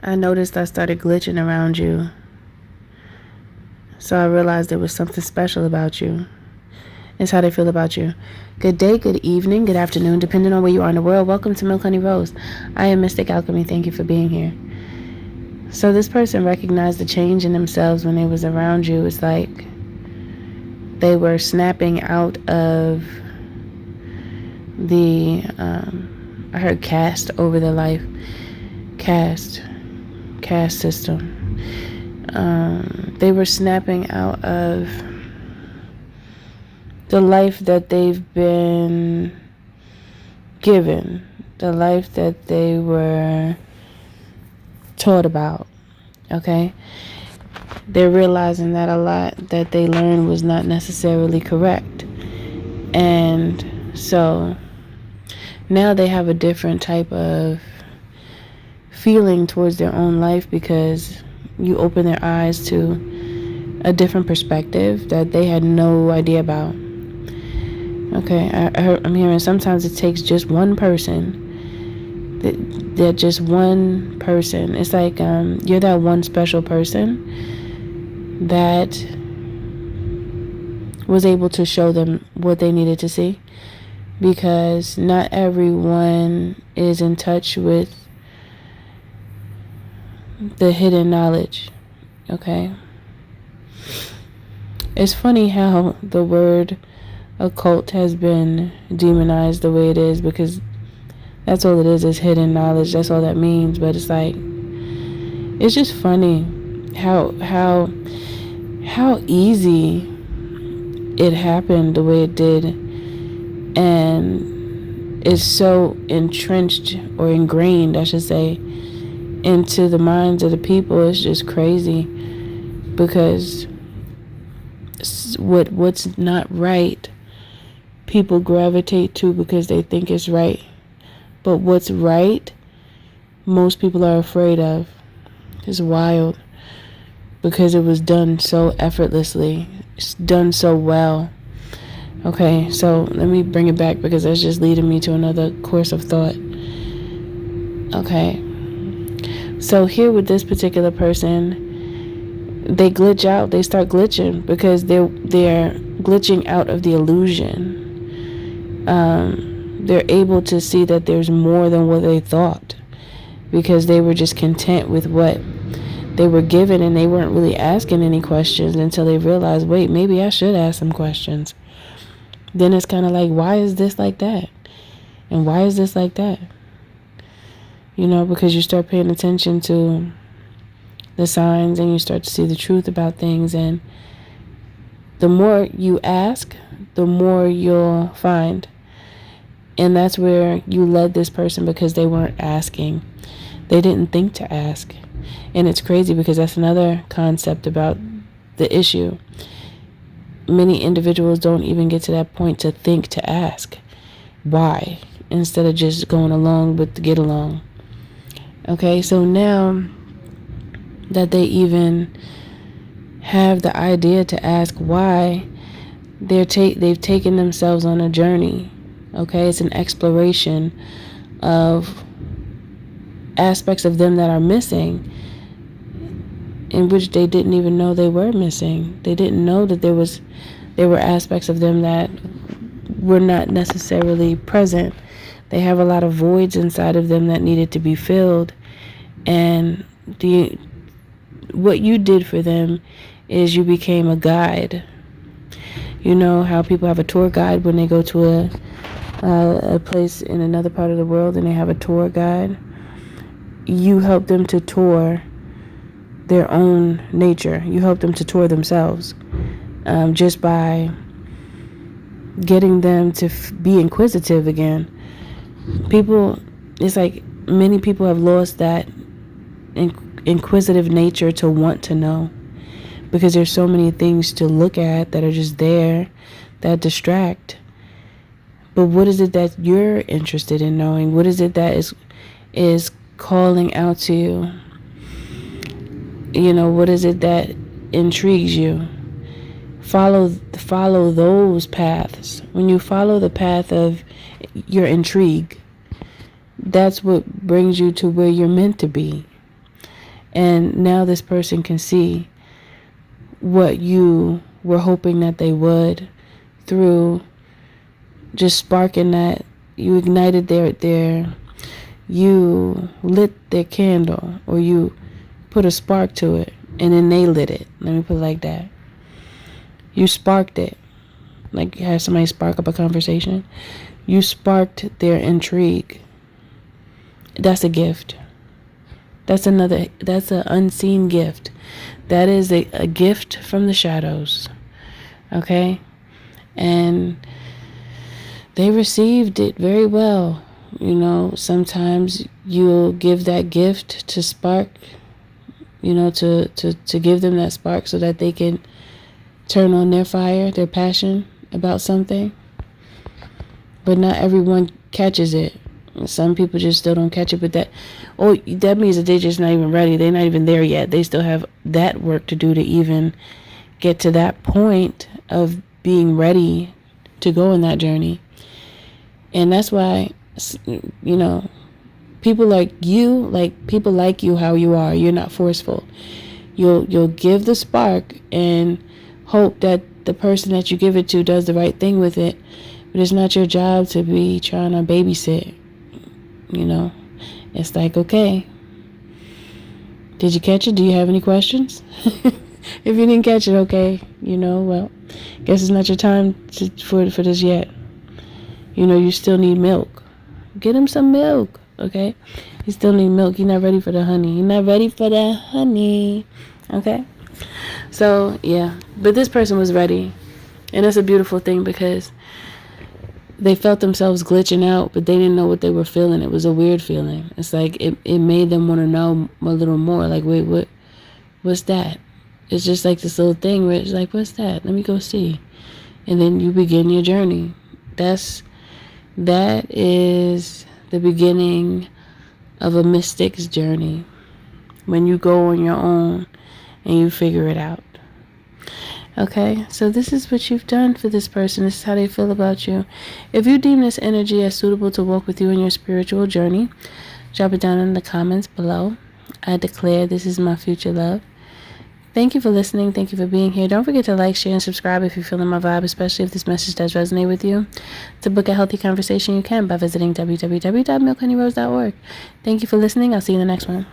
I noticed I started glitching around you. So I realized there was something special about you. It's how they feel about you. Good day, good evening, good afternoon, depending on where you are in the world. Welcome to Milk Honey Rose. I am Mystic Alchemy. Thank you for being here. So this person recognized the change in themselves when they was around you. It's like they were snapping out of the, I heard caste over their life. Caste system. They were snapping out of the life that they've been given, the life that they were taught about. Okay? They're realizing that a lot that they learned was not necessarily correct. And so now they have a different type of feeling towards their own life because you open their eyes to a different perspective that they had no idea about. Okay, I'm hearing sometimes it takes just one person. That just one person. It's like you're that one special person that was able to show them what they needed to see, because not everyone is in touch with the hidden knowledge. Okay, it's funny how the word occult has been demonized the way it is, because that's all it is hidden knowledge. That's all that means. But it's like, it's just funny how easy it happened the way it did, and it's so entrenched or ingrained, I should say, into the minds of the people. It's just crazy, because what's not right, people gravitate to because they think it's right. But what's right, most people are afraid of. It's wild, because it was done so effortlessly. It's done so well. Okay, so let me bring it back, because that's just leading me to another course of thought. Okay, so here with this particular person, they glitch out. They start glitching because they're glitching out of the illusion. They're able to see that there's more than what they thought, because they were just content with what they were given, and they weren't really asking any questions until they realized, wait, maybe I should ask some questions. Then it's kind of like, why is this like that? And why is this like that? You know, because you start paying attention to the signs, and you start to see the truth about things. And the more you ask, the more you'll find. And that's where you led this person, because they weren't asking. They didn't think to ask. And it's crazy, because that's another concept about the issue. Many individuals don't even get to that point to think to ask why, instead of just going along with the get along. Okay, so now that they even have the idea to ask why, they've taken themselves on a journey. Okay, it's an exploration of aspects of them that are missing, in which they didn't even know they were missing. They didn't know that there were aspects of them that were not necessarily present. They have a lot of voids inside of them that needed to be filled. And what you did for them is you became a guide. You know how people have a tour guide when they go to a place in another part of the world, and they have a tour guide? You help them to tour their own nature. You help them to tour themselves, just by getting them to be inquisitive again. People, it's like many people have lost that inquisitive nature to want to know, because there's so many things to look at that are just there that distract. But what is it that you're interested in knowing? What is it that is calling out to you? You know, what is it that intrigues you? Follow those paths. When you follow the path of your intrigue, that's what brings you to where you're meant to be. And now this person can see what you were hoping that they would through just sparking that. You ignited you lit their candle, or you put a spark to it, and then they lit it. Let me put it like that. You sparked it. Like you had somebody spark up a conversation. You sparked their intrigue. That's a gift. That's an unseen gift. That is a gift from the shadows. Okay? And they received it very well. You know, sometimes you'll give that gift to spark, you know, to give them that spark so that they can turn on their fire, their passion about something. But not everyone catches it. Some people just still don't catch it, but that means that they're just not even ready. They're not even there yet. They still have that work to do to even get to that point of being ready to go in that journey. And that's why, you know, people like you how you are. You're not forceful. You'll give the spark and hope that the person that you give it to does the right thing with it. But it's not your job to be trying to babysit. You know, it's like, okay, did you catch it? Do you have any questions? If you didn't catch it, okay, you know, well, guess it's not your time for this yet. You know, you still need milk. Get him some milk, okay? You still need milk. You're not ready for the honey. You're not ready for the honey, okay? So, yeah, but this person was ready, and that's a beautiful thing because they felt themselves glitching out, but they didn't know what they were feeling. It was a weird feeling. It's like it made them want to know a little more. Like, wait, what's that? It's just like this little thing where it's like, what's that? Let me go see. And then you begin your journey. That is the beginning of a mystic's journey. When you go on your own and you figure it out. Okay, so this is what you've done for this person. This is how they feel about you. If you deem this energy as suitable to walk with you in your spiritual journey, drop it down in the comments below. I declare this is my future love. Thank you for listening. Thank you for being here. Don't forget to like, share, and subscribe if you're feeling my vibe, especially if this message does resonate with you. To book a healthy conversation, you can by visiting www.milkhoneyrose.org. Thank you for listening. I'll see you in the next one.